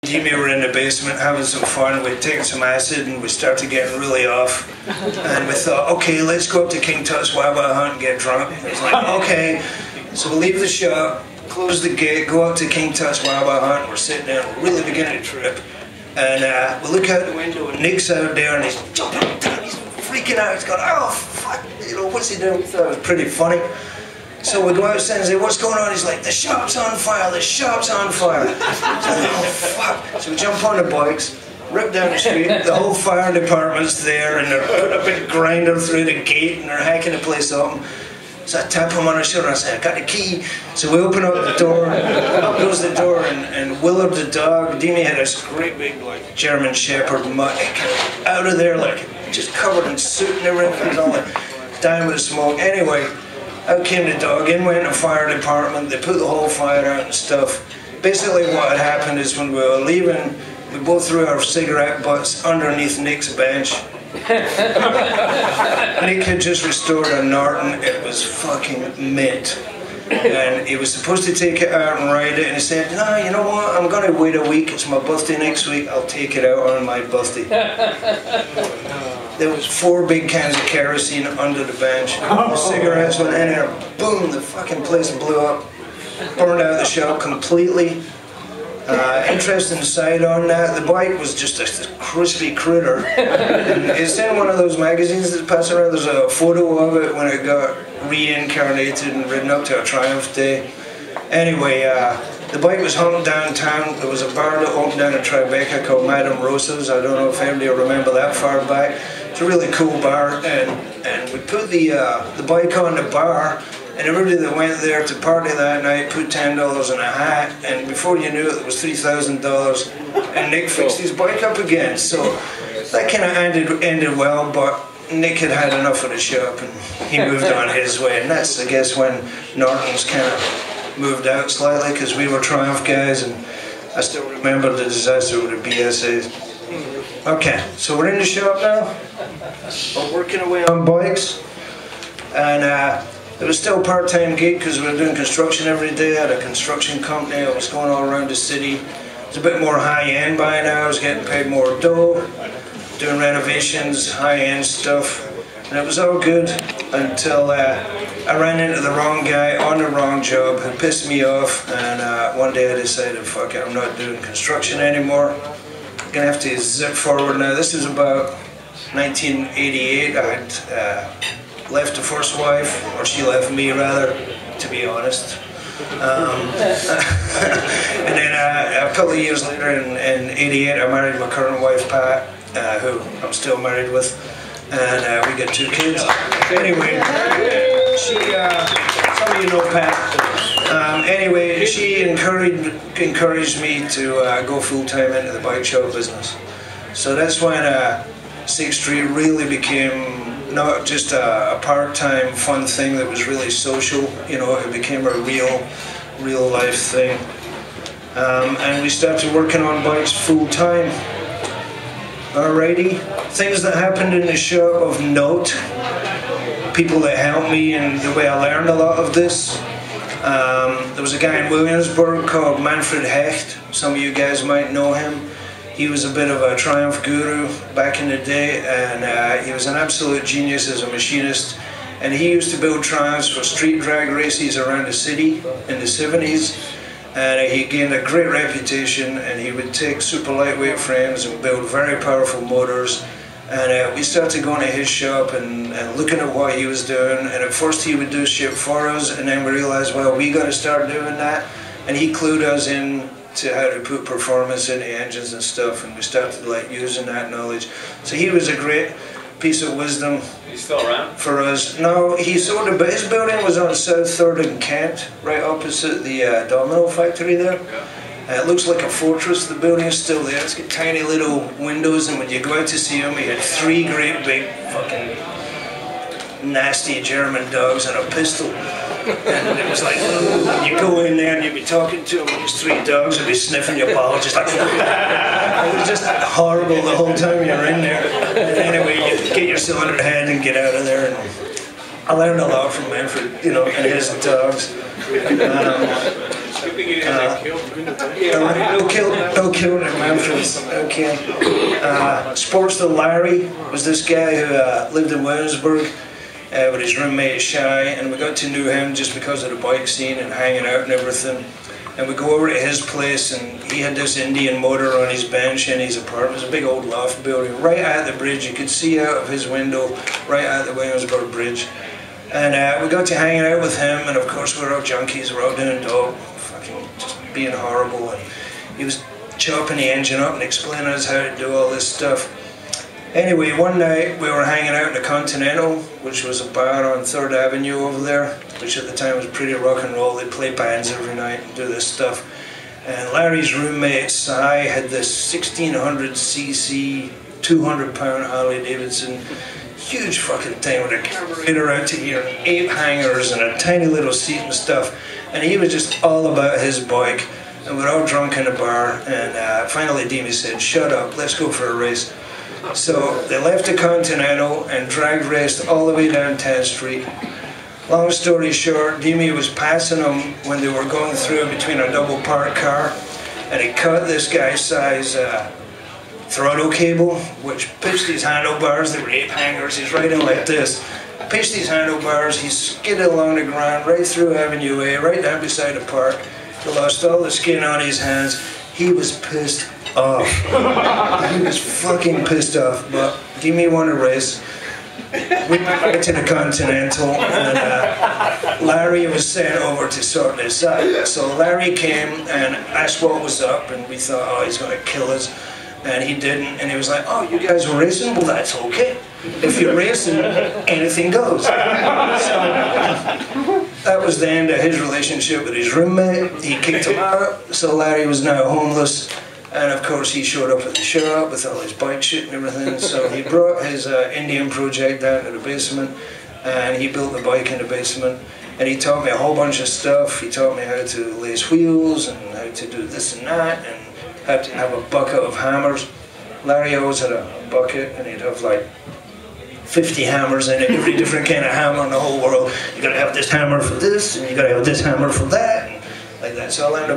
Jimmy were in the basement having some fun. We'd taken some acid and we started getting really off. And we thought, okay, let's go up to King Tut's Wawa Hunt and get drunk. It was like, okay. So we leave the shop, close the gate, go up to King Tut's Wawa Hunt, and we're sitting there, we're really beginning to trip. And we look out the window and Nick's out there and he's jumping up and down, he's freaking out, he's going, oh fuck, you know, what's he doing? We thought it was pretty funny. So we go outside and say, what's going on? He's like, the shop's on fire, the shop's on fire. So, oh fuck. So we jump on the bikes, rip down the street, the whole fire department's there and they're putting a big grinder through the gate and they're hacking the place up. So I tap him on the shoulder and I say, I got the key. So we open up the door, up goes the door, and Willard the dog, Demi had this great big like German Shepherd mutt, out of there like just covered in soot and everything, all like down with the smoke. Anyway, out came the dog, in went the fire department, they put the whole fire out and stuff. Basically what had happened is when we were leaving, we both threw our cigarette butts underneath Nick's bench. Nick had just restored a Norton, it was fucking mint. And he was supposed to take it out and ride it, and he said, no, you know what, I'm going to wait a week, it's my birthday next week, I'll take it out on my birthday. There was 4 big cans of kerosene under the bench, the cigarettes went in there, boom, the fucking place blew up, burned out the shop completely. Interesting side on that, the bike was just a crispy critter. And it's in one of those magazines that pass around, there's a photo of it when it got reincarnated and ridden up to a Triumph Day. Anyway, the bike was hung downtown. There was a bar that opened down in Tribeca called Madame Rosa's. I don't know if anybody will remember that far back. It's a really cool bar, and we put the bike on the bar, and everybody that went there to party that night put $10 in a hat, and before you knew it, it was $3,000, and Nick fixed his bike up again. So that kind of ended well, but Nick had had enough of the shop, and he moved on his way, and that's, I guess, when Norton's kind of moved out slightly, because we were Triumph guys, and I still remember the disaster with the BSAs. Okay, so we're in the shop now, we're working away on bikes, and it was still a part-time gig because we were doing construction every day. I had a construction company. I was going all around the city. It was a bit more high-end by now. I was getting paid more dough, doing renovations, high-end stuff. And it was all good until I ran into the wrong guy on the wrong job. It pissed me off, and one day I decided, fuck it, I'm not doing construction anymore. I'm going to have to zip forward now. This is about 1988. I had left the first wife, or she left me rather, to be honest. And then a couple of years later, in '88, I married my current wife, Pat, who I'm still married with, and we got 2 kids. Anyway, she, some of you know Pat. Anyway, she encouraged me to go full-time into the bike shop business. So that's when 6th Street really became not just a part-time fun thing that was really social, you know, it became a real life thing. And we started working on bikes full-time. Alrighty, things that happened in the shop of note, people that helped me and the way I learned a lot of this. There was a guy in Williamsburg called Manfred Hecht, some of you guys might know him. He was a bit of a Triumph guru back in the day, and he was an absolute genius as a machinist. And he used to build Triumphs for street drag races around the city in the 70s. And he gained a great reputation, and he would take super lightweight frames and build very powerful motors. And we started going to his shop and looking at what he was doing. And at first he would do shit for us, and then we realized, well, we got to start doing that. And he clued us in to how to put performance in the engines and stuff, and we started like using that knowledge. So he was a great piece of wisdom. He's still around? For us. No, he sort of, but his building was on South 3rd in Kent, right opposite the domino factory there. Yeah. It looks like a fortress. The building is still there. It's got tiny little windows, and when you go out to see him, he had 3 great big fucking nasty German dogs and a pistol. And it was like, you go in there and you'd be talking to them, and these 3 dogs would be sniffing your ball, just like, it was just horrible the whole time you were in there. And anyway, you get your cylinder head and get out of there. And I learned a lot from Manfred, you know, and his dogs. No killing in Memphis. Okay. Sportstar Larry was this guy who lived in Williamsburg with his roommate Shy, and we got to know him just because of the bike scene and hanging out and everything. And we go over to his place, and he had this Indian motor on his bench in his apartment. It was a big old loft building right at the bridge. You could see out of his window right at the Williamsburg Bridge. And we got to hanging out with him, and of course we were all junkies, we were all doing dope, fucking just being horrible. And he was chopping the engine up and explaining us how to do all this stuff. Anyway, one night we were hanging out in the Continental, which was a bar on 3rd Avenue over there, which at the time was pretty rock and roll. They'd play bands every night and do this stuff. And Larry's roommate, Cy, had this 1600cc, 200-pound Harley Davidson, huge fucking thing with a carburetor out to here, and 8 hangers and a tiny little seat and stuff. And he was just all about his bike. And we're all drunk in the bar, and finally Demi said, "Shut up, let's go for a race." So they left the Continental and drag raced all the way down 10th Street. Long story short, Demi was passing them when they were going through between a double parked car, and he cut this guy's size throttle cable, which pitched these handlebars. They were 8 hangers. He's riding like this. Pitched these handlebars. He skidded along the ground right through Avenue A, right down beside the park. He lost all the skin on his hands. He was pissed off. He was fucking pissed off, but Demi won a race. We went back to the Continental, and Larry was sent over to sort this out. So Larry came and asked what was up, and we thought, oh, he's going to kill us. And he didn't, and he was like, oh, you guys were racing? Well, that's okay. If you're racing, anything goes. So, that was the end of his relationship with his roommate. He kicked him out, so Larry was now homeless. And of course he showed up at the shop with all his bike shit and everything. So he brought his Indian project down to the basement, and he built the bike in the basement. And he taught me a whole bunch of stuff. He taught me how to lace wheels and how to do this and that, and how to have a bucket of hammers. Larry always had a bucket, and he'd have like 50 hammers in it, every different kind of hammer in the whole world. You gotta have this hammer for this, and you gotta have this hammer for that, and like that. So I learned